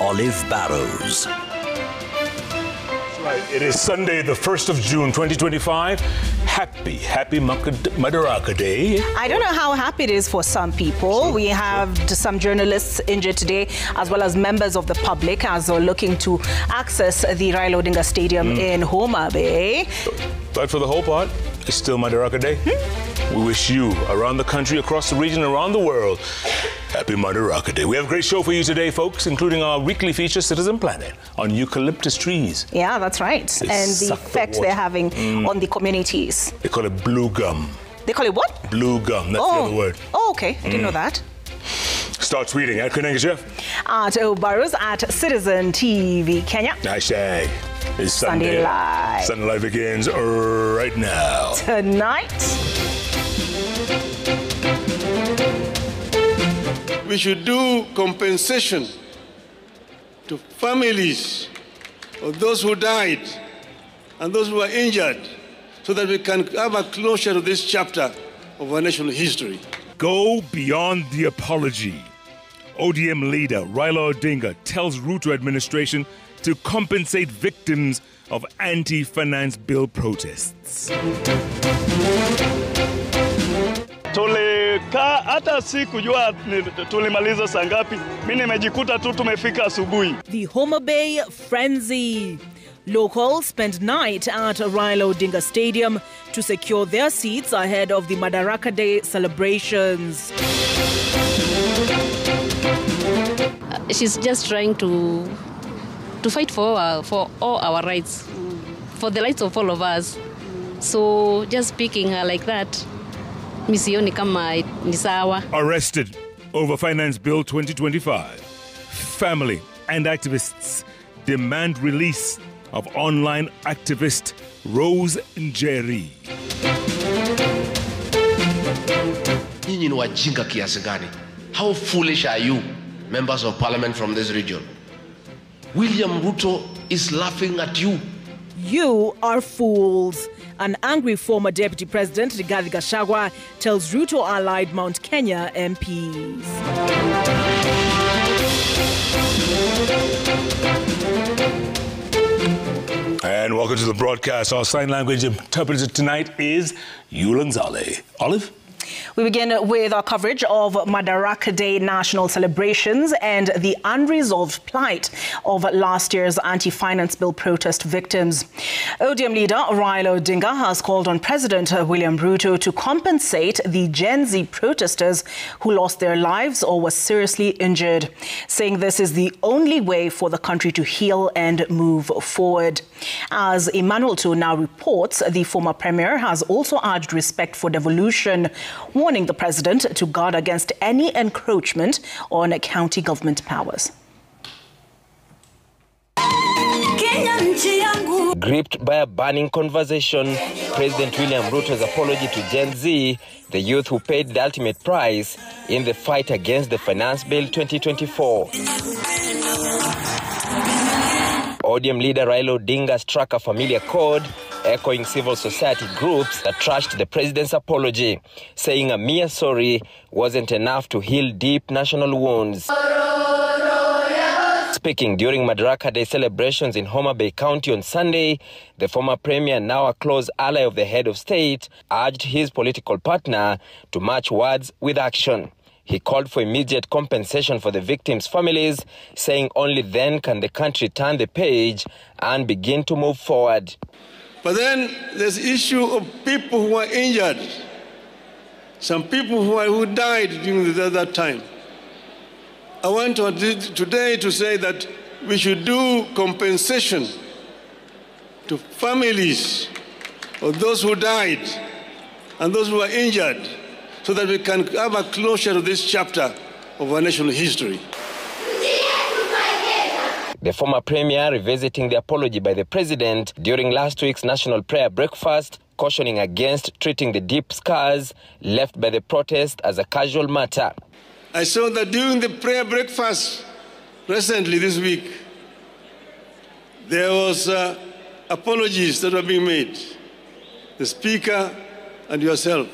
Olive Barrows. Right. It is Sunday, the 1st of June, 2025. Happy Madaraka Day. I don't know how happy it is for some people. We have some journalists injured today, as well as members of the public, as they're looking to access the Raila Odinga Stadium in Homa Bay. But for the whole part, it's still Madaraka Day. We wish you, around the country, across the region, around the world, happy Madaraka Day. We have a great show for you today, folks, including our weekly feature, Citizen Planet, on eucalyptus trees. Yeah, that's right. And the effect they're having on the communities. They call it blue gum. They call it what? Blue gum, that's the other word. Oh, okay. I didn't know that. Start tweeting at Kananga Chef. At O Barrows at Citizen TV Kenya. Hashtag is Sunday Live. Sunday Live begins right now. Tonight. We should do compensation to families of those who died and those who were injured so that we can have a closure to this chapter of our national history. Go beyond the apology. ODM leader Raila Odinga tells Ruto administration to compensate victims of anti-finance bill protests. Tulikaa hata sikujua tulimaliza saa ngapi. Mimi nimejikuta tu tumefika asubuhi. The Homa Bay frenzy. Locals spent night at Raila Odinga Stadium to secure their seats ahead of the Madaraka Day celebrations. She's just trying to fight for all our rights, for the rights of all of us. So just speaking her like that, misioni kama ni sawa. Arrested over Finance Bill 2025. Family and activists demand release of online activist Rose Njeri. Nyinyi ni wajinga kiasi gani? How foolish are you, members of parliament from this region? William Ruto is laughing at you. You are fools. An angry former Deputy President, Rigathi Gachagua, tells Ruto-allied Mount Kenya MPs. And welcome to the broadcast. Our sign language interpreter tonight is Yulan Zale. Olive? We begin with our coverage of Madaraka Day national celebrations and the unresolved plight of last year's anti-finance bill protest victims. ODM leader Raila Odinga has called on President William Ruto to compensate the Gen Z protesters who lost their lives or were seriously injured, saying this is the only way for the country to heal and move forward. As Emmanuel To now reports, the former premier has also urged respect for devolution, warning the president to guard against any encroachment on county government powers. Gripped by a burning conversation, President William Ruto's apology to Gen Z, the youth who paid the ultimate price in the fight against the Finance Bill 2024. ODM leader Raila Odinga struck a familiar chord, echoing civil society groups that trashed the president's apology, saying a mere sorry wasn't enough to heal deep national wounds. Speaking during Madaraka Day celebrations in Homa Bay County on Sunday, the former premier, now a close ally of the head of state, urged his political partner to match words with action. He called for immediate compensation for the victims' families, saying only then can the country turn the page and begin to move forward. But then there's the issue of people who are injured. Some people who died during that time. I want today to say that we should do compensation to families of those who died and those who were injured, so that we can have a closure to this chapter of our national history. The former premier revisiting the apology by the president during last week's national prayer breakfast, cautioning against treating the deep scars left by the protest as a casual matter. I saw that during the prayer breakfast recently this week, there was apologies that were being made, the speaker and yourself,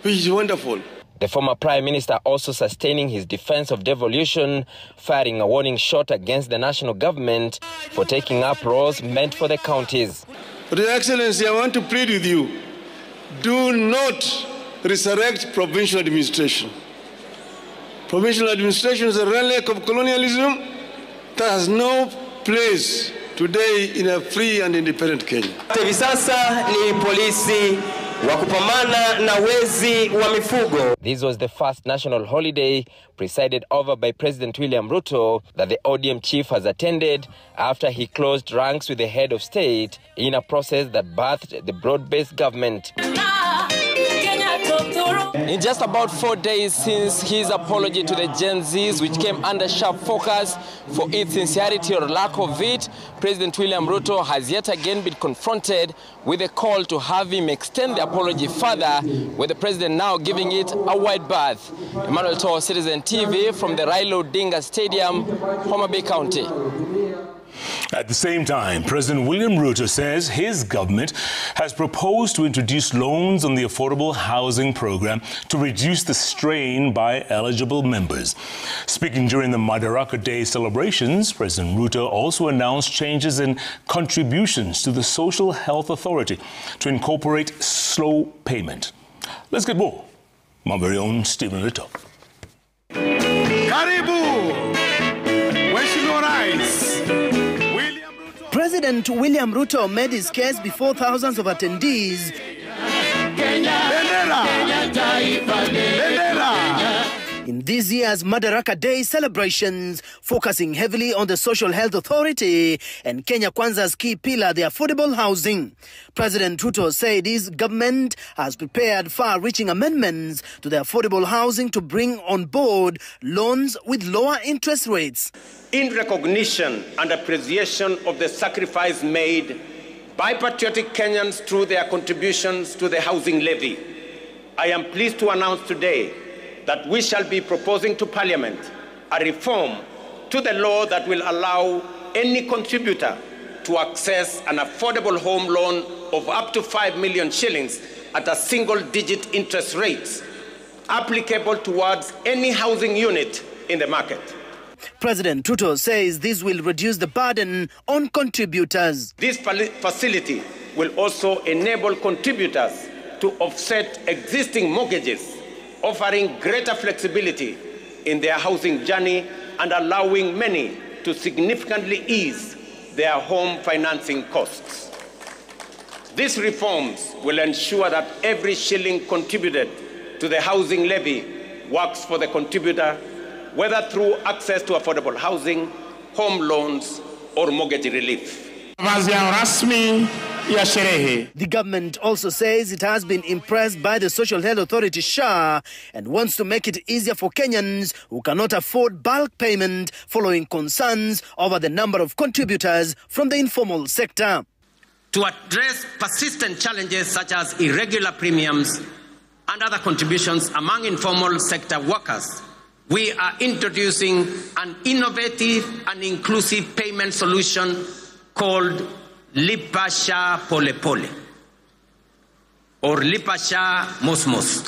which is wonderful. The former Prime Minister also sustaining his defense of devolution, firing a warning shot against the national government for taking up roles meant for the counties. But Your Excellency, I want to plead with you, do not resurrect provincial administration. Provincial administration is a relic of colonialism that has no place today in a free and independent Kenya. Hivi sasa ni polisi wa kupambana na wezi wa mifugo. This was the first national holiday presided over by President William Ruto that the ODM chief has attended after he closed ranks with the head of state in a process that birthed the broad-based government. In just about 4 days since his apology to the Gen Zs, which came under sharp focus for its sincerity or lack of it, President William Ruto has yet again been confronted with a call to have him extend the apology further, with the president now giving it a wide berth. Emmanuel Toa, Citizen TV from the Raila Odinga Stadium, Homa Bay County. At the same time, President William Ruto says his government has proposed to introduce loans on the affordable housing program to reduce the strain by eligible members. Speaking during the Madaraka Day celebrations, President Ruto also announced changes in contributions to the Social Health Authority to incorporate slow payment. Let's get more. My very own Stephen Leto. Karibu! Mheshimiwa Rais. President William Ruto made his case before thousands of attendees. In this year's Madaraka Day celebrations, focusing heavily on the Social Health Authority and Kenya Kwanza's key pillar, the affordable housing. President Ruto said his government has prepared far-reaching amendments to the affordable housing to bring on board loans with lower interest rates. In recognition and appreciation of the sacrifice made by patriotic Kenyans through their contributions to the housing levy, I am pleased to announce today that we shall be proposing to Parliament a reform to the law that will allow any contributor to access an affordable home loan of up to 5 million shillings at a single-digit interest rate, applicable towards any housing unit in the market. President Ruto says this will reduce the burden on contributors. This facility will also enable contributors to offset existing mortgages, offering greater flexibility in their housing journey and allowing many to significantly ease their home financing costs. These reforms will ensure that every shilling contributed to the housing levy works for the contributor, whether through access to affordable housing, home loans, or mortgage relief. The government also says it has been impressed by the Social Health Authority SHA and wants to make it easier for Kenyans who cannot afford bulk payment following concerns over the number of contributors from the informal sector. To address persistent challenges such as irregular premiums and other contributions among informal sector workers, we are introducing an innovative and inclusive payment solution called Lipa Sha Pole Pole or Lipa Sha Mos Mos.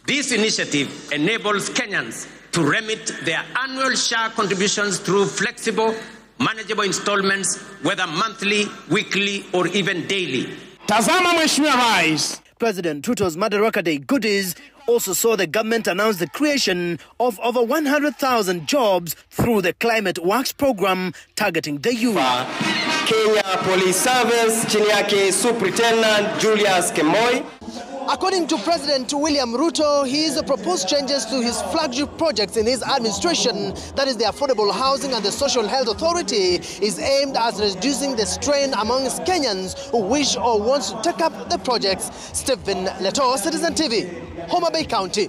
This initiative enables Kenyans to remit their annual SHA contributions through flexible, manageable installments, whether monthly, weekly, or even daily. Tazama Mheshimiwa Rais. President Ruto's Madaraka Day goodies also saw the government announce the creation of over 100,000 jobs through the Climate Works program targeting the youth. Kenya Police Service, chini yake Superintendent Julius Kemoi. According to President William Ruto, his proposed changes to his flagship projects in his administration, that is the Affordable Housing and the Social Health Authority, is aimed at reducing the strain amongst Kenyans who wish or want to take up the projects. Stephen Leto, Citizen TV, Homa Bay County.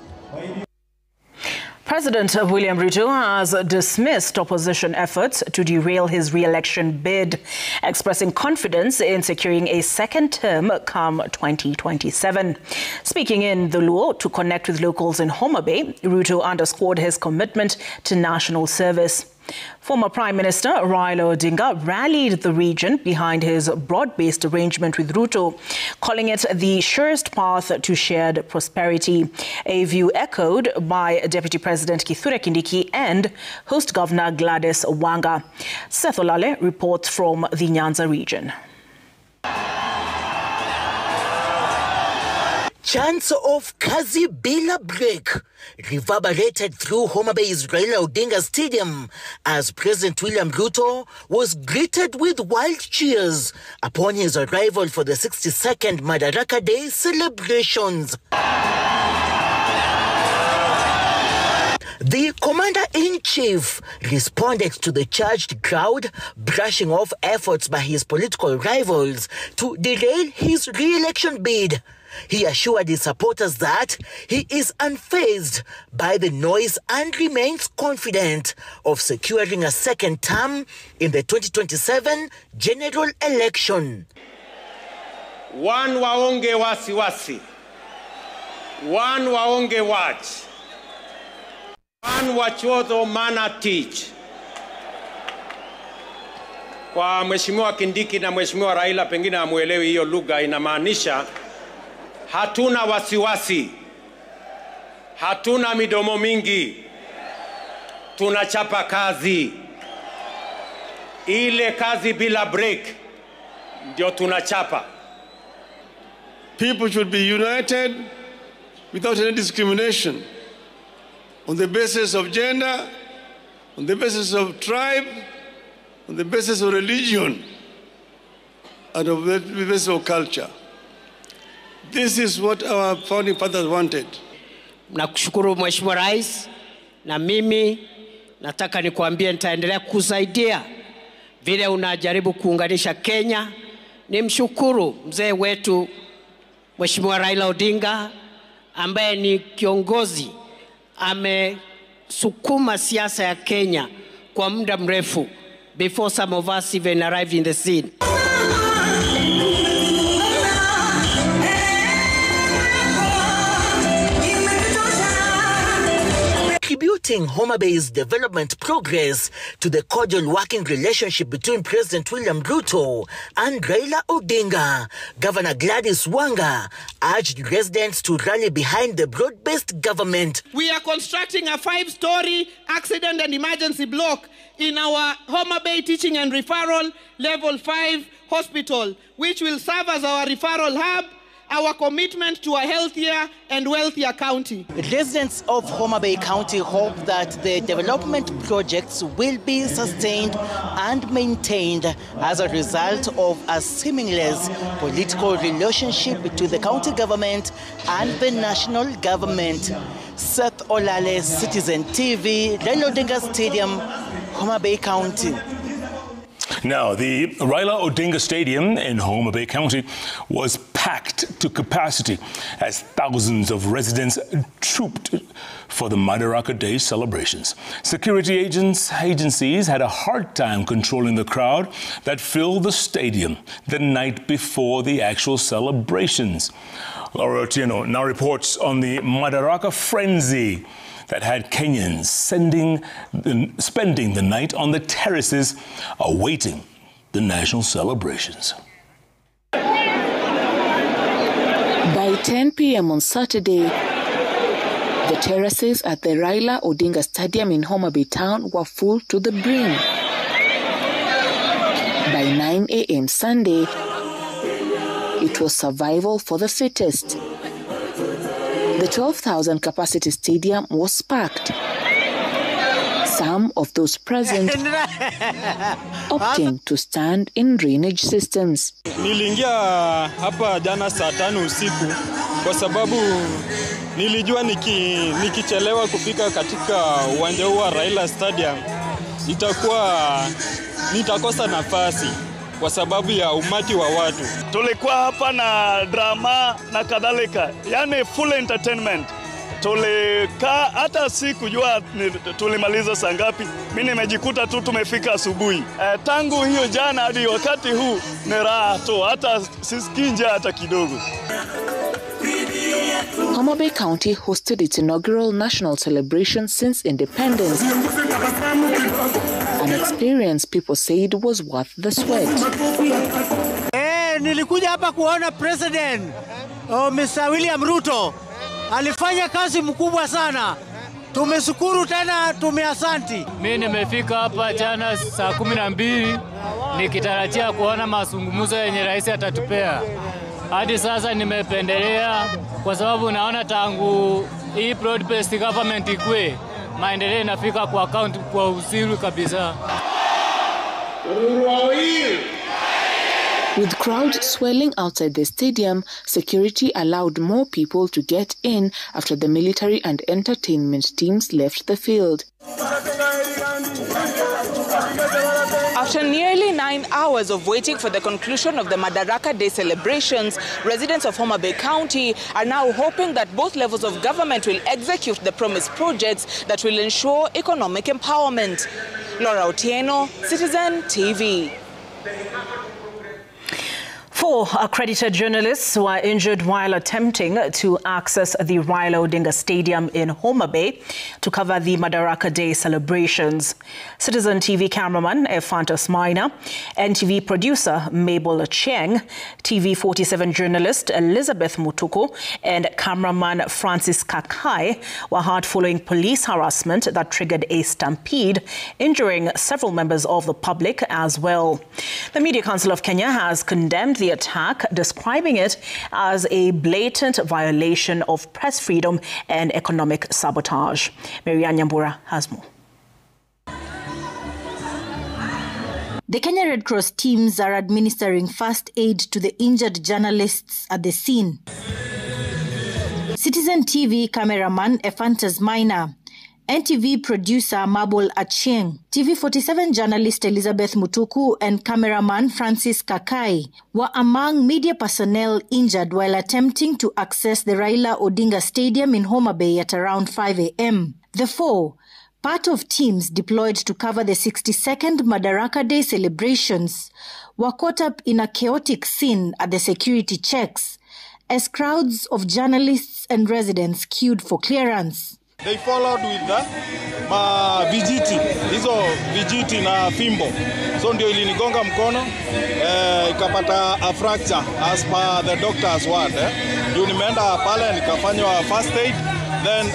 President William Ruto has dismissed opposition efforts to derail his re-election bid, expressing confidence in securing a second term come 2027. Speaking in the Luo to connect with locals in Homa Bay, Ruto underscored his commitment to national service. Former Prime Minister Raila Odinga rallied the region behind his broad-based arrangement with Ruto, calling it the surest path to shared prosperity, a view echoed by Deputy President Kithure Kindiki and host Governor Gladys Wanga. Seth Olale reports from the Nyanza region. Chants of Kazi Bila break reverberated through Homa Bay's Raila Odinga Stadium as President William Ruto was greeted with wild cheers upon his arrival for the 62nd Madaraka Day celebrations. The Commander-in-Chief responded to the charged crowd, brushing off efforts by his political rivals to derail his re-election bid. He assured his supporters that he is unfazed by the noise and remains confident of securing a second term in the 2027 general election. One waonge wasiwasi, one waonge watch, one wachodho mana teach. Kwa Mheshimiwa Kindiki na Mheshimiwa Raila pengine amuelewi hiyo lugha, inamaanisha hatuna wasiwasi, hatuna midomo mingi, tunachapa kazi. Ile kazi bila break ndio tunachapa. People should be united without any discrimination on the basis of gender, on the basis of tribe, on the basis of religion, and on the basis of culture. This is what our founding fathers wanted. Nakushukuru Mheshimiwa Rais, na mimi nataka nikuambie nitaendelea kusaidia vile unajaribu kuunganisha Kenya. Nimshukuru mzee wetu Mheshimiwa Raila Odinga ambaye ni kiongozi, amesukuma siasa ya Kenya kwa muda mrefu before some of us even arrived in the scene. Attributing Homa Bay's development progress to the cordial working relationship between President William Ruto and Raila Odinga, Governor Gladys Wanga urged residents to rally behind the broad-based government. We are constructing a 5-story accident and emergency block in our Homa Bay Teaching and Referral Level 5 hospital, which will serve as our referral hub, our commitment to a healthier and wealthier county. Residents of Homa Bay County hope that the development projects will be sustained and maintained as a result of a seamless political relationship between the county government and the national government. Seth Olale, Citizen TV, Raila Odinga Stadium, Homa Bay County. Now, the Raila Odinga Stadium in Homa Bay County was packed to capacity as thousands of residents trooped for the Madaraka Day celebrations. Security agencies had a hard time controlling the crowd that filled the stadium the night before the actual celebrations. Laura Otieno now reports on the Madaraka frenzy that had Kenyans spending the night on the terraces awaiting the national celebrations. By 10 p.m. on Saturday, the terraces at the Raila Odinga Stadium in Homa Bay town were full to the brim. By 9 a.m. Sunday, it was survival for the fittest. The 12,000 capacity stadium was packed. Some of those present opting to stand in drainage systems. Niliingia hapa jana saa 5 usiku kwa sababu nilijua nikichelewa kufika katika uwanja huu wa Raila Stadium nitakosa nafasi kwa sababu ya umati wa watu. Tulikuwa hapa na drama na kadhalika, yani full entertainment. Tulikaa hata sikujua tulimaliza saa ngapi. Mimi nimejikuta tu tumefika asubuhi. Tangu hiyo jana hadi wakati huu ni raha tu, hata sisikii njaa hata kidogo. Homa Bay County hosted its inaugural national celebration since independence. experience people said was worth the sweat. Nilikuja hapa kuona President Mr. William Ruto. Alifanya kazi mkubwa sana. Tumeshukuru tena, tumeasanti. Mimi nimefika hapa jana saa 12 nikitarajia kuona mazungumzo yenye rais atatupea. Hadi sasa nimependelea kwa sababu naona tangu hii broad-based government ikue maendeleo inafika kwa account kwa usiri kabisa. With crowds swelling outside the stadium, security allowed more people to get in after the military and entertainment teams left the field. After nearly 9 hours of waiting for the conclusion of the Madaraka Day celebrations, residents of Homa Bay County are now hoping that both levels of government will execute the promised projects that will ensure economic empowerment. Laura Otieno, Citizen TV. 4 accredited journalists were injured while attempting to access the Raila Odinga Stadium in Homa Bay to cover the Madaraka Day celebrations. Citizen TV cameraman Ephantus Maina, NTV producer Mabel Cheng, TV 47 journalist Elizabeth Mutuku, and cameraman Francis Kakai were hurt following police harassment that triggered a stampede, injuring several members of the public as well. The Media Council of Kenya has condemned the attack, describing it as a blatant violation of press freedom and economic sabotage. Marianne Nyambura has more. The Kenya Red Cross teams are administering first aid to the injured journalists at the scene. Citizen TV cameraman Ephantus Maina, NTV producer Mabel Achieng, TV 47 journalist Elizabeth Mutuku and cameraman Francis Kakai were among media personnel injured while attempting to access the Raila Odinga Stadium in Homa Bay at around 5 a.m. The 4, part of teams deployed to cover the 62nd Madaraka Day celebrations, were caught up in a chaotic scene at the security checks as crowds of journalists and residents queued for clearance. They followed with the vijiti, hizo vijiti na fimbo. So ndio ilinigonga mkono, ikapata a fracture as per the doctor's word. Ndio nimeenda pale nikafanywa first aid, then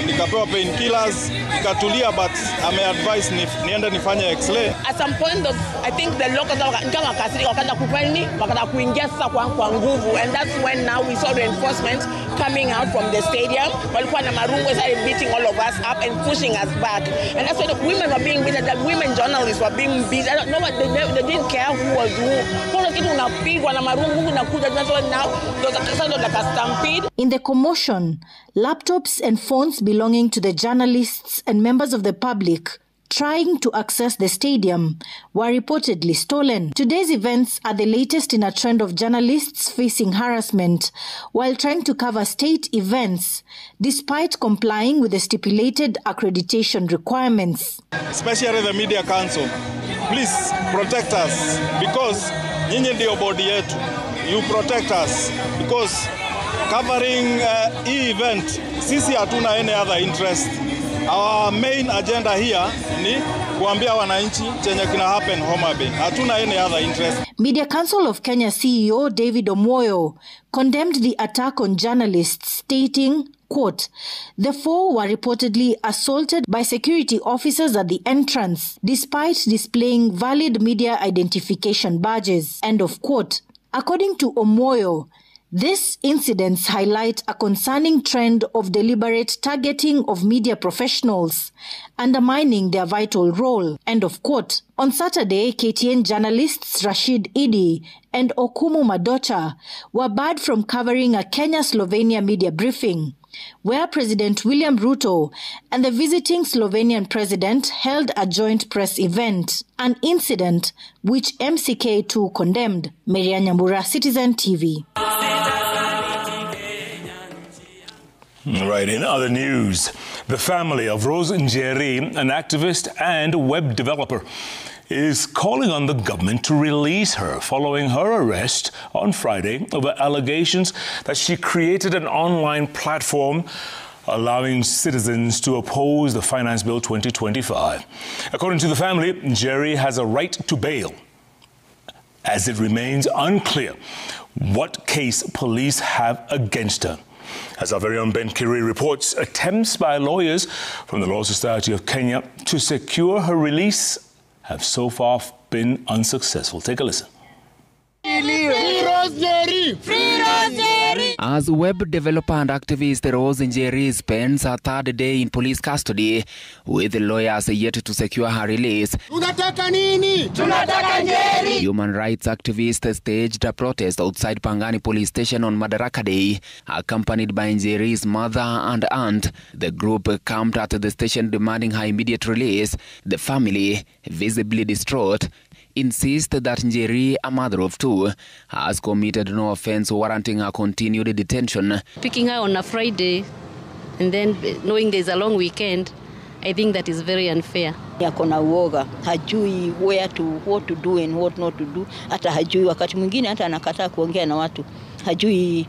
nikapewa painkillers, nikatulia, but ameadvise niende nifanye x-ray. At some point, I think the locals kama kasiri wakaanza kufanya wakaanza kuingia sasa kwa nguvu, and that's when now we saw reinforcement coming out from the stadium. Walikuwa na marungu started beating all of us up and pushing us back, and that's why the women were being beaten. The women journalists were being beaten. I don't know what they didn't care who was who. Kuna kitu unapigwa na marungu unakuja. That's why now there's a kind of like a stampede. In the commotion, laptops and phones belonging to the journalists and members of the public trying to access the stadium were reportedly stolen. Today's events are the latest in a trend of journalists facing harassment while trying to cover state events despite complying with the stipulated accreditation requirements. Especially the Media Council, please protect us because nyinyi ndio body yetu. You protect us because covering event, sisi hatuna any other interest. Our main agenda here ni kuambia wananchi chenye kina happen Homa Bay. Hatuna any other interest. Media Council of Kenya CEO David Omoyo condemned the attack on journalists, stating, quote, "The 4 were reportedly assaulted by security officers at the entrance, despite displaying valid media identification badges," end of quote. According to Omoyo, these incidents highlight a concerning trend of deliberate targeting of media professionals, undermining their vital role, end of quote. On Saturday, KTN journalists Rashid Idi and Okumu Madocha were barred from covering a Kenya-Slovenia media briefing, where President William Ruto and the visiting Slovenian president held a joint press event, an incident which MCK2 condemned. Marianne Nyambura, Citizen TV. Right, in other news, the family of Rose Njeri, an activist and web developer, is calling on the government to release her following her arrest on Friday over allegations that she created an online platform allowing citizens to oppose the Finance Bill 2025. According to the family, Njeri has a right to bail, as it remains unclear what case police have against her. As our very own Ben Kirui reports, attempts by lawyers from the Law Society of Kenya to secure her release have so far been unsuccessful. Take a listen. As web developer and activist Rose Njeri spends her third day in police custody, with lawyers yet to secure her release, human rights activists staged a protest outside Pangani police station on Madaraka Day, accompanied by Njeri's mother and aunt. The group camped at the station demanding her immediate release. The family, visibly distraught, insist that Njeri, a mother of two, has committed no offense warranting her continued detention. Picking her on a Friday and then knowing there's a long weekend, I think that is very unfair. Akona uoga, hajui what to do and what not to do. Hata hajui wakati mwingine hata anakataa kuongea na watu. Hajui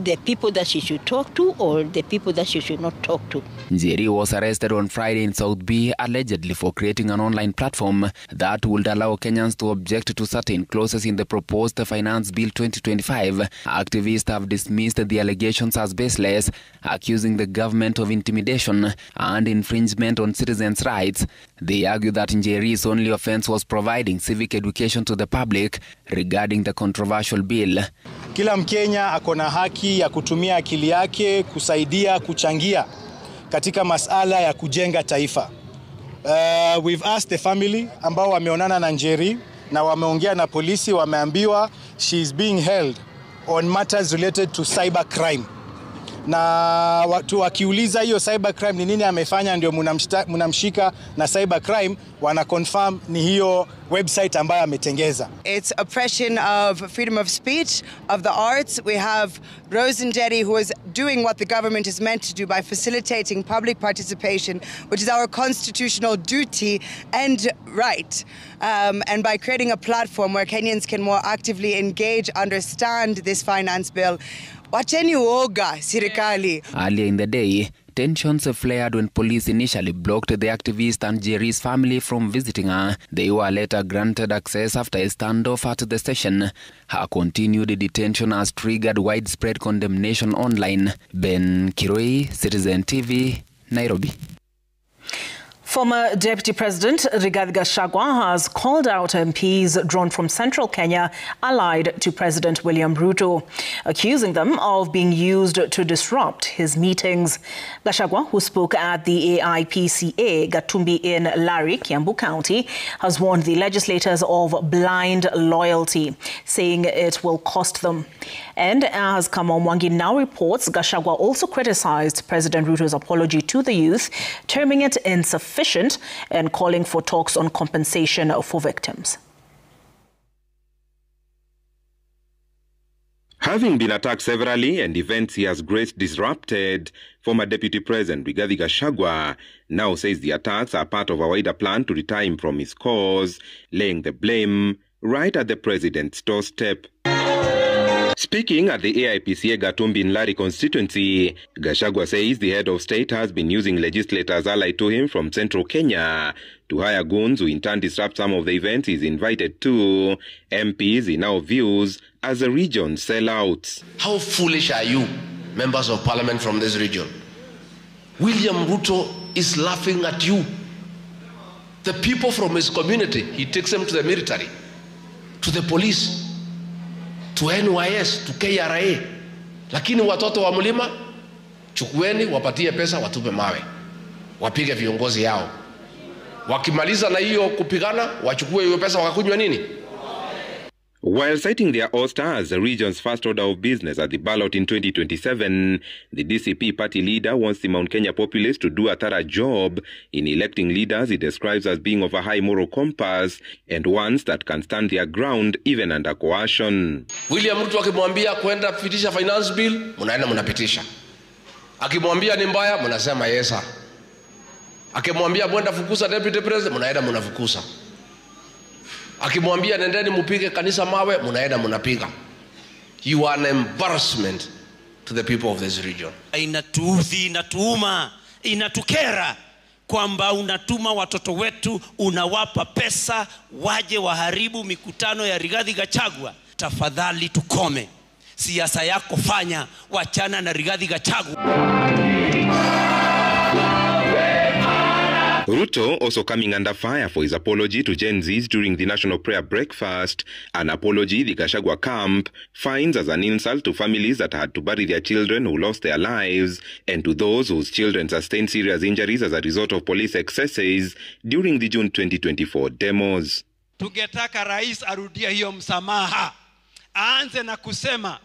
the people that she should talk to or the people that she should not talk to. Njeri was arrested on Friday in South B, allegedly for creating an online platform that would allow Kenyans to object to certain clauses in the proposed Finance Bill 2025. Activists have dismissed the allegations as baseless, accusing the government of intimidation and infringement on citizens' rights. They argue that Njeri's only offense was providing civic education to the public regarding the controversial bill. Kila Mkenya akona haki ya kutumia akili yake kusaidia kuchangia katika masala ya kujenga taifa. We've asked the family ambao wameonana na Njeri na wameongea na polisi, wameambiwa she is being held on matters related to cyber crime. Na watu wakiuliza hiyo cyber crime ni nini amefanya ndio mnamshika na cyber crime, wana confirm ni hiyo website ambayo ametengeza. It's oppression of freedom of speech, of the arts. We have Rose Njeri, who is doing what the government is meant to do by facilitating public participation, which is our constitutional duty and right, and by creating a platform where Kenyans can more actively engage, understand this finance bill. Wacheni uoga, sirikali. Earlier in the day, tensions flared when police initially blocked the activist and Njeri's family from visiting her. They were later granted access after a standoff at the station. Her continued detention has triggered widespread condemnation online. Ben Kirui, Citizen TV, Nairobi. Former Deputy President Rigathi Gachagua has called out MPs drawn from central Kenya allied to President William Ruto, accusing them of being used to disrupt his meetings. Gachagua, who spoke at the AIPCA Gatumbi in Lari, Kiambu County, has warned the legislators of blind loyalty, saying it will cost them. And as Kamau Mwangi now reports, Gachagua also criticized President Ruto's apology to the youth, terming it insufficient and calling for talks on compensation for victims. Having been attacked severally and events he has graced disrupted, former Deputy President Rigathi Gachagua now says the attacks are part of a wider plan to retire him from his cause, laying the blame right at the president's doorstep. Speaking at the AIPCA Gatumbi in Lari constituency, Gachagua says the head of state has been using legislators allied to him from central Kenya to hire goons who in turn disrupt some of the events he's invited to. MPs he now views as a region sellouts. How foolish are you, members of parliament from this region? William Ruto is laughing at you. The people from his community, he takes them to the military, to the police, to NYS, to KRA. Lakini watoto wa mlima, chukueni, wapatie pesa, watupe mawe. Wapige viongozi yao. Wakimaliza na hiyo kupigana, wachukue hiyo pesa wakakunywa nini? While citing their All-Star as the region's first order of business at the ballot in 2027, the DCP party leader wants the Mount Kenya populace to do a thorough job in electing leaders he describes as being of a high moral compass and ones that can stand their ground even under coercion. William Ruto akimwambia kwenda kupitisha finance bill, mnaenda mnapitisha. Akimwambia ni mbaya, mnasema yesa. Akimwambia mwenda fukuza deputy president, mnaenda mnafukuza. Akimwambia nendeni mupige kanisa mawe, mnaenda mnapiga. You are an embarrassment to the people of this region. Inatuudhi, inatuuma, inatukera kwamba unatuma watoto wetu, unawapa pesa waje waharibu mikutano ya Rigathi Gachagua. Tafadhali tukome. Siasa yako fanya, wachana na Rigathi Gachagua. Ruto also coming under fire for his apology to Gen Zs during the National Prayer Breakfast, an apology the Gachagua camp finds as an insult to families that had to bury their children who lost their lives and to those whose children sustained serious injuries as a result of police excesses during the June 2024 demos. Tungetaka rais arudia hiyo msamaha. Aanze na kusema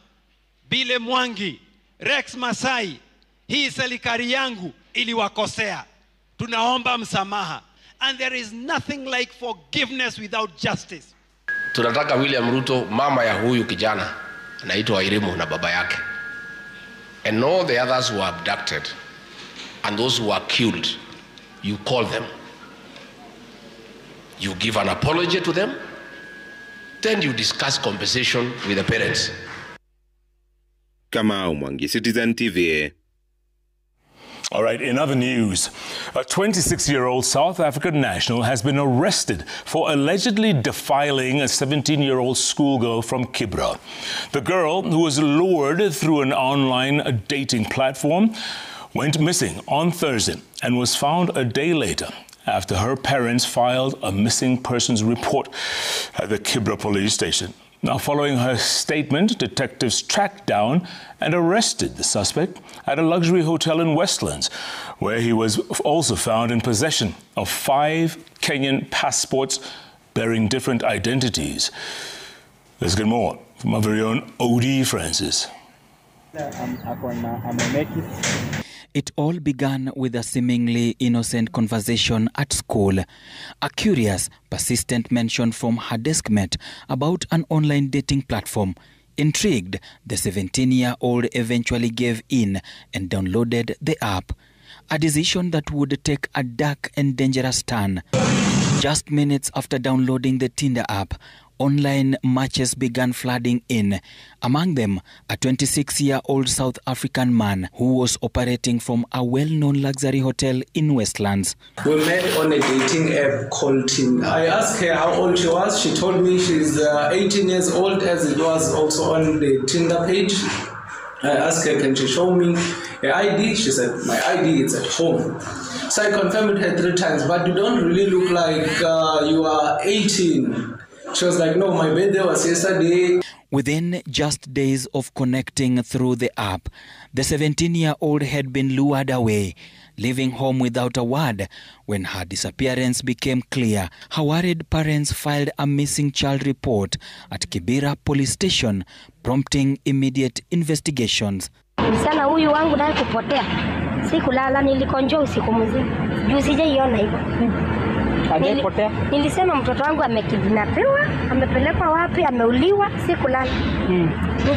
Bile Mwangi, Rex Masai, hii serikali yangu iliwakosea. Tunaomba msamaha. And there is nothing like forgiveness without justice. Tunataka William Ruto, mama ya huyu kijana anaitwa Wairimu na baba yake, and all the others who were abducted and those who were killed, you call them, you give an apology to them, then you discuss compensation with the parents. Kamau Mwangi, Citizen TV. All right, in other news, a 26-year-old South African national has been arrested for allegedly defiling a 17-year-old schoolgirl from Kibra. The girl, who was lured through an online dating platform, went missing on Thursday and was found a day later after her parents filed a missing persons report at the Kibra police station. Now, following her statement, detectives tracked down and arrested the suspect at a luxury hotel in Westlands, where he was also found in possession of 5 Kenyan passports bearing different identities. Let's get more from our very own Odie Francis. It all began with a seemingly innocent conversation at school. A curious, persistent mention from her deskmate about an online dating platform. Intrigued, the 17-year-old eventually gave in and downloaded the app. A decision that would take a dark and dangerous turn. Just minutes after downloading the Tinder app, online matches began flooding in. Among them, a 26-year-old South African man who was operating from a well-known luxury hotel in Westlands. We met on a dating app called Tinder. I asked her how old she was. She told me she's 18 years old, as it was also on the Tinder page. I asked her, can she show me her ID? She said, my ID is at home. So I confirmed with her 3 times, but you don't really look like you are 18. She was like, no, my birthday was yesterday. Within just days of connecting through the app, the 17-year-old had been lured away, leaving home without a word. When her disappearance became clear, her worried parents filed a missing child report at Kibera police station, prompting immediate investigations. Msichana huyu wangu naye kupotea. Sikulala, nilikonjoa usiku mzima. Juu sijaiona hivyo. Nilisema mtoto wangu amekidnapiwa, amepelekwa wapi, ameuliwa, sikulala.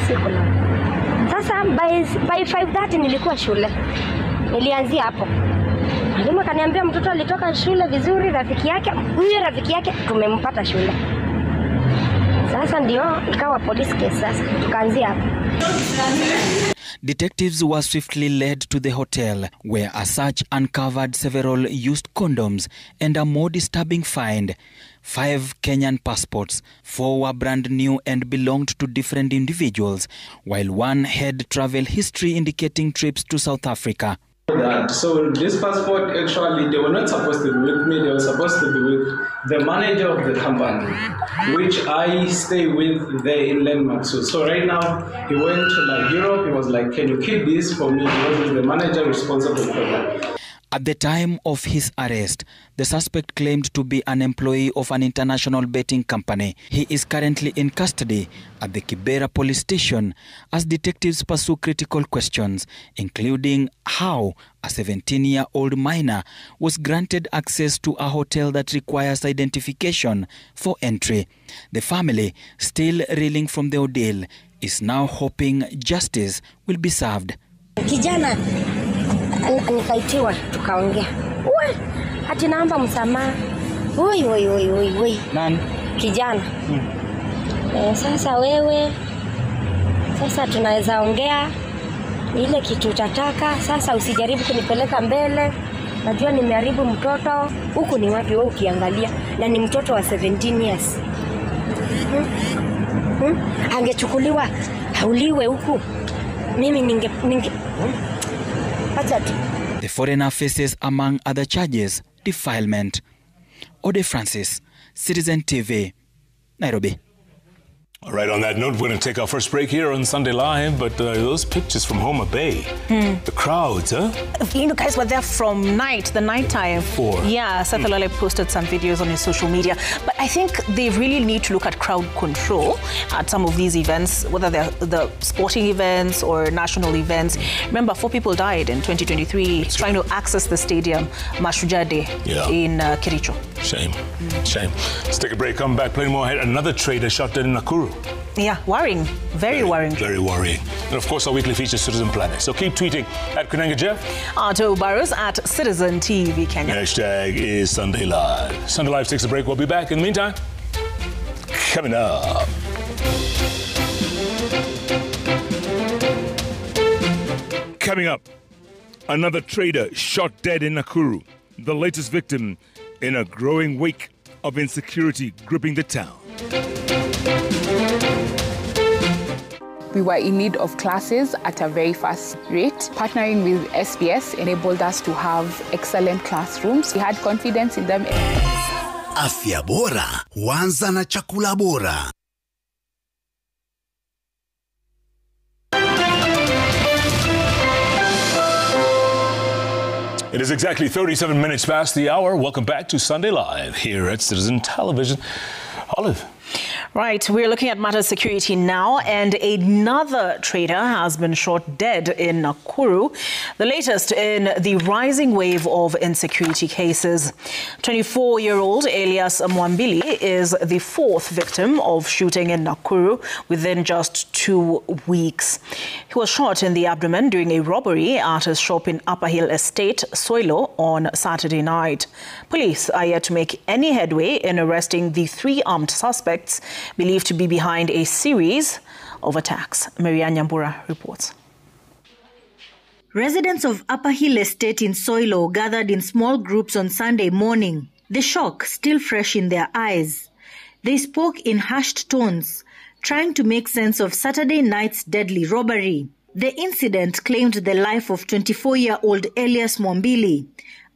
Sikulala. Sasa by 5:30 nilikuwa shule. Nilianzia hapo. Mwalimu akaniambia mtoto alitoka shule vizuri, rafiki yake tumempata shule. Sasa ndio ikawa police case sasa. Tukaanzia hapo. Detectives were swiftly led to the hotel, where a search uncovered several used condoms and a more disturbing find. 5 Kenyan passports. 4 were brand new and belonged to different individuals, while 1 had travel history indicating trips to South Africa. So this passport, actually, they were not supposed to be with me. They were supposed to be with the manager of the company, which I stay with there in Landmark. So right now, he went to Europe. He was like, can you keep this for me? Because he's the manager responsible for that. At the time of his arrest, the suspect claimed to be an employee of an international betting company. He is currently in custody at the Kibera police station as detectives pursue critical questions, including how a 17-year-old minor was granted access to a hotel that requires identification for entry. The family, still reeling from the ordeal, is now hoping justice will be served. Kijana nikaitiwa tukaongea. Ati naomba msamaha. Nani? Kijana. Sasa wewe tunaweza ongea. ile kitu utataka. Sasa usijaribu kunipeleka mbele. Najua nimeharibu mtoto. Huku ni wapi wewe ukiangalia? Na ni mtoto wa 17 years. Angechukuliwa hauliwe huku. Mimi ninge acha tu. The foreigner faces, among other charges, defilement. Ode Francis, Citizen TV, Nairobi. All right, on that note, we're going to take our first break here on Sunday Live, but those pictures from Homa Bay, the crowds, huh? You know, guys were there from the night time. Yeah, Seth Olale posted some videos on his social media. But I think they really need to look at crowd control at some of these events, whether they're the sporting events or national events. Remember, 4 people died in 2023 trying to access the stadium, Mashujaa Day, in Kericho. Shame. Shame. Let's take a break, come back, plenty more ahead. Another trader shot dead in Nakuru. Yeah, worrying. Very worrying. Very worrying. And of course, our weekly feature, Citizen Planet. So keep tweeting at Kunanga Jeff. Arto Barros at Citizen TV Kenya. Hashtag is Sunday Live. Sunday Live takes a break. We'll be back. In the meantime, coming up. Coming up, another trader shot dead in Nakuru. The latest victim in a growing wake of insecurity gripping the town. We were in need of classes at a very fast rate. Partnering with SBS enabled us to have excellent classrooms. We had confidence in them. Afya bora huanza na chakula bora. It is exactly 37 minutes past the hour. Welcome back to Sunday Live here at Citizen Television. Olive. Right, we're looking at matters security now, and another trader has been shot dead in Nakuru, the latest in the rising wave of insecurity cases. 24-year-old Elias Mwambili is the 4th victim of shooting in Nakuru within just 2 weeks. He was shot in the abdomen during a robbery at his shop in Upper Hill Estate, Soilo, on Saturday night. Police are yet to make any headway in arresting the 3 armed suspects believed to be behind a series of attacks. Marianne Nyambura reports. Residents of Upper Hill Estate in Soilo gathered in small groups on Sunday morning, the shock still fresh in their eyes. They spoke in hushed tones, trying to make sense of Saturday night's deadly robbery. The incident claimed the life of 24-year-old Elias Mwambili,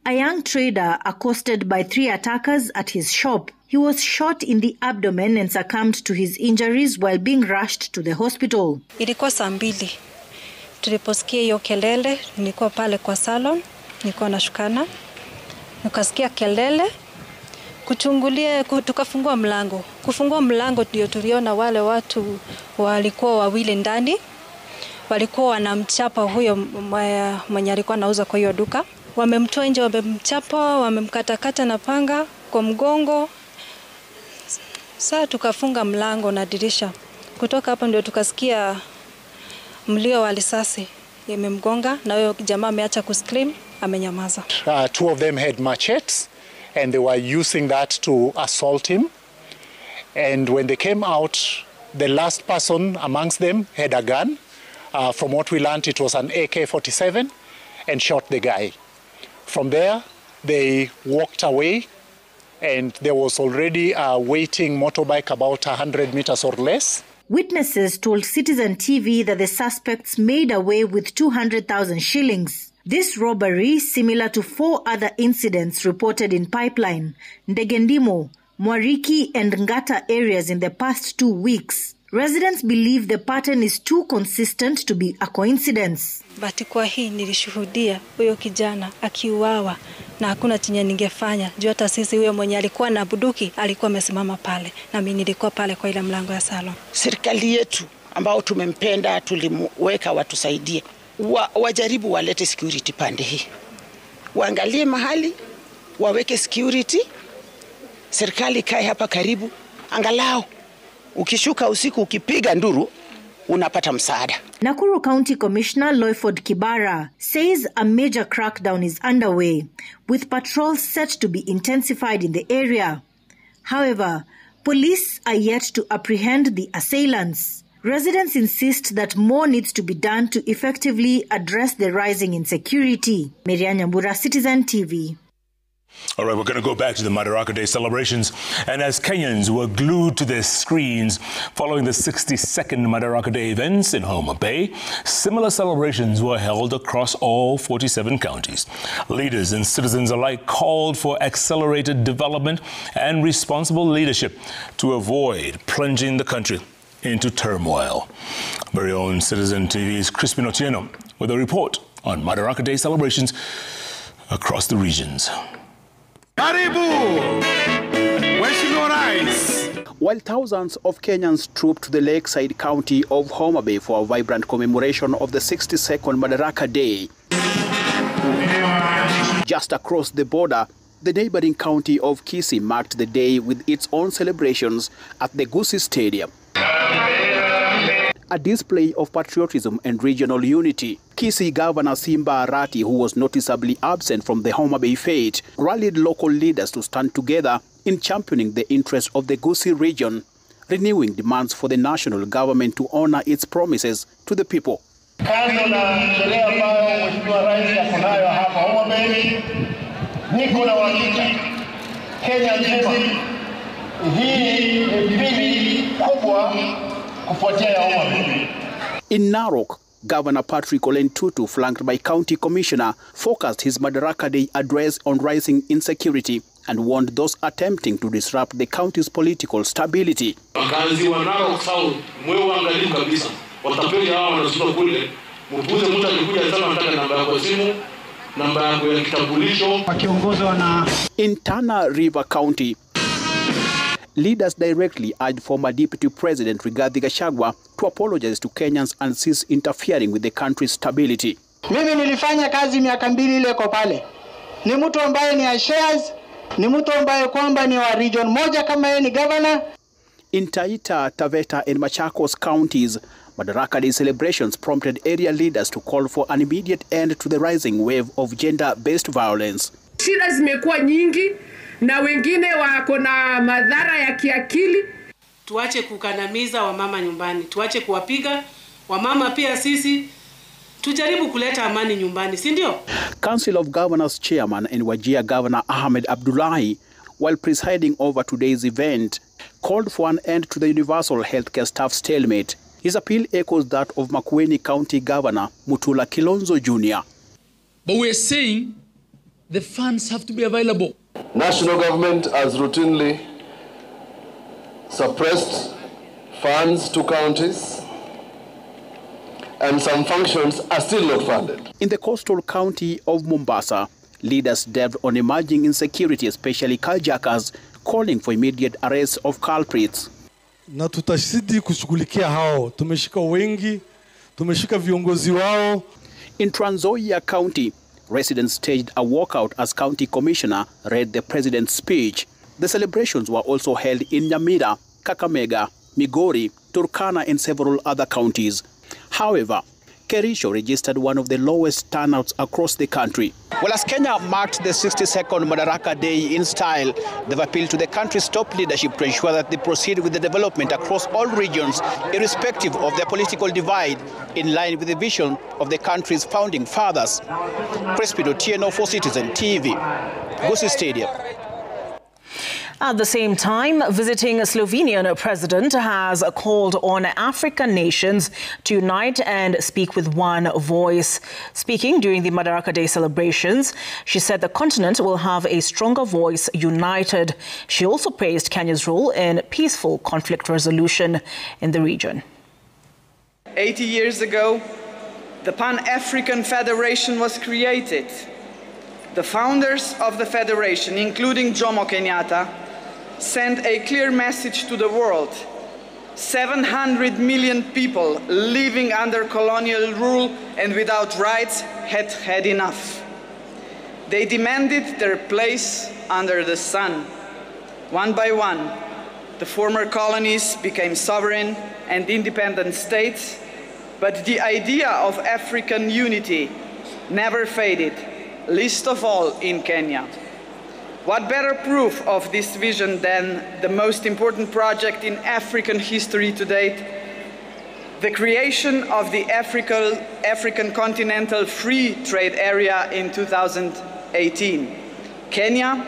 a young trader accosted by 3 attackers at his shop. He was shot in the abdomen and succumbed to his injuries while being rushed to the hospital. Ilikuwa saa 2. Tuliposikia hiyo kelele, nilikuwa pale kwa salon, nilikuwa nashukana. Nikasikia kelele, kuchungulia, tukafungua mlango. Kufungua mlango ndio tuliona wale watu walikuwa 2 ndani. Walikuwa wanamchapa huyo mwenye alikuwa anauza kwa hiyo duka. Wamemtoa nje, wamemchapa, wamemkatakata na panga kwa mgongo. Sasa tukafunga mlango na dirisha. Kutoka hapo ndio tukasikia mlio wa risasi imemgonga, na huyo jamaa ameacha kuscream, amenyamaza. 2 of them had machetes and they were using that to assault him. And when they came out, the last person amongst them had a gun. From what we learned, it was an AK-47, and shot the guy. From there, they walked away, and there was already a waiting motorbike about 100 meters or less. Witnesses told Citizen TV that the suspects made away with 200,000 shillings. This robbery, similar to 4 other incidents reported in Pipeline, Ndegendimo, Mwariki and Ngata areas in the past 2 weeks. Residents believe the pattern is too consistent to be a coincidence. But kwa hii nilishuhudia huyo kijana akiuawa na hakuna chenye ningefanya. Juu hata sisi huyo mwenye alikuwa na bunduki alikuwa amesimama pale na mimi nilikuwa pale kwa ile mlango ya salon. Serikali yetu ambao tumempenda, tulimweka watusaidie. Wajaribu walete security pande hii. Waangalie mahali, waweke security. Serikali kae hapa karibu. Angalau ukishuka usiku ukipiga nduru unapata msaada. Nakuru County Commissioner Loyford Kibara says a major crackdown is underway, with patrols set to be intensified in the area. However, police are yet to apprehend the assailants. residents insist that more needs to be done to effectively address the rising insecurity. Miriam Nyambura, Citizen TV. All right, we're going to go back to the Madaraka Day celebrations. And as Kenyans were glued to their screens following the 62nd Madaraka Day events in Homa Bay, similar celebrations were held across all 47 counties. Leaders and citizens alike called for accelerated development and responsible leadership to avoid plunging the country into turmoil. Very own Citizen TV's Crispin Otieno with a report on Madaraka Day celebrations across the regions. Karibu! Mheshimiwa Rais. While thousands of Kenyans trooped to the lakeside county of Homa Bay for a vibrant commemoration of the 62nd Madaraka Day, just across the border, the neighboring county of Kisii marked the day with its own celebrations at the Gusii Stadium. A display of patriotism and regional unity. Kisii Governor Simba Arati, who was noticeably absent from the Homa Bay fete, rallied local leaders to stand together in championing the interests of the Gusii region, renewing demands for the national government to honor its promises to the people. Kando na sherehe ambayo Mheshimiwa Rais ako nayo hapa Homa Bay, niko na uhakika Kenya nzima hii ni pili kubwa kufuatia ya Homa Bay. In Narok, Governor Patrick Ole Ntutu, flanked by County Commissioner, focused his Madaraka Day address on rising insecurity and warned those attempting to disrupt the county's political stability. Wakazi wa Narok South, mwe uangalifu kabisa. Watapeli hawa wanazunguka kule. Mpuze mtu akikuja sana anataka namba yako ya simu, namba yako ya kitambulisho. Wakiongozwa na in Tana River County, leaders directly urged former Deputy President Rigathi Gachagua to apologize to Kenyans and cease interfering with the country's stability. Mimi nilifanya kazi miaka 2 ile kwa pale. Ni mtu ambaye ni shares, ni mtu ambaye kwamba ni wa region moja kama yeye ni governor. In Taita, Taveta and Machakos counties, Madaraka Day celebrations prompted area leaders to call for an immediate end to the rising wave of gender-based violence. Shida zimekuwa nyingi na wengine wako na madhara ya kiakili. Tuache kukandamiza wamama nyumbani, tuache kuwapiga wamama, pia sisi tujaribu kuleta amani nyumbani, si ndio? Council of Governors Chairman and Wajir Governor Ahmed Abdullahi, while presiding over today's event, called for an end to the universal healthcare staff stalemate. His appeal echoes that of Makueni County Governor Mutula Kilonzo Jr. But we're saying the funds have to be available. National government has routinely suppressed funds to counties, and some functions are still not funded. In the coastal county of Mombasa, leaders delved on emerging insecurity, especially carjackers, calling for immediate arrest of culprits. Na tutazidi kushughulikia hao. Tumeshika wengi, tumeshika viongozi wao. In Trans Nzoia County, residents staged a walkout as County Commissioner read the President's speech. The celebrations were also held in Nyamira, Kakamega, Migori, Turkana and several other counties. However, Kericho registered one of the lowest turnouts across the country. Well, as Kenya marked the 62nd Madaraka Day in style, they've appealed to the country's top leadership to ensure that they proceed with the development across all regions, irrespective of their political divide, in line with the vision of the country's founding fathers. Crispin Otieno for Citizen TV, Gusii Stadium. At the same time, visiting Slovenian president has called on African nations to unite and speak with one voice. Speaking during the Madaraka Day celebrations, she said the continent will have a stronger voice united. She also praised Kenya's role in peaceful conflict resolution in the region. 80 years ago, the Pan-African Federation was created. The founders of the federation, including Jomo Kenyatta, sent a clear message to the world. 700 million people living under colonial rule and without rights had had enough. They demanded their place under the sun. One by one, the former colonies became sovereign and independent states, but the idea of African unity never faded, least of all in Kenya. What better proof of this vision than the most important project in African history to date, the creation of the African Continental Free Trade Area in 2018. Kenya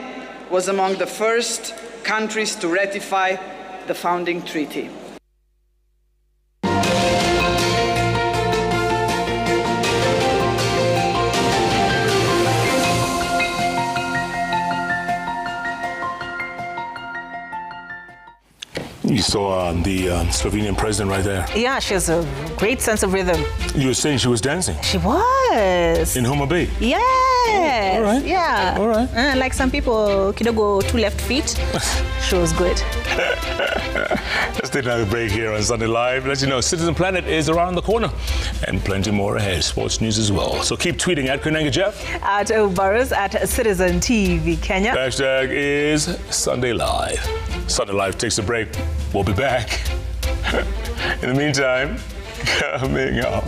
was among the first countries to ratify the founding treaty. You saw the Slovenian president right there. Yeah, she has a great sense of rhythm. You were saying she was dancing? She was. In Homa Bay? Yes. Oh, all right. Yeah. All right. Like some people, kidogo 2 left feet. She was good. Let's take another break here on Sunday Live. Let you know, Citizen Planet is around the corner and plenty more ahead. Sports news as well. So keep tweeting at Koinange Jeff. At Obaras, at Citizen TV Kenya. Hashtag is Sunday Live. Sunday Live takes a break. We'll be back. In the meantime, coming up.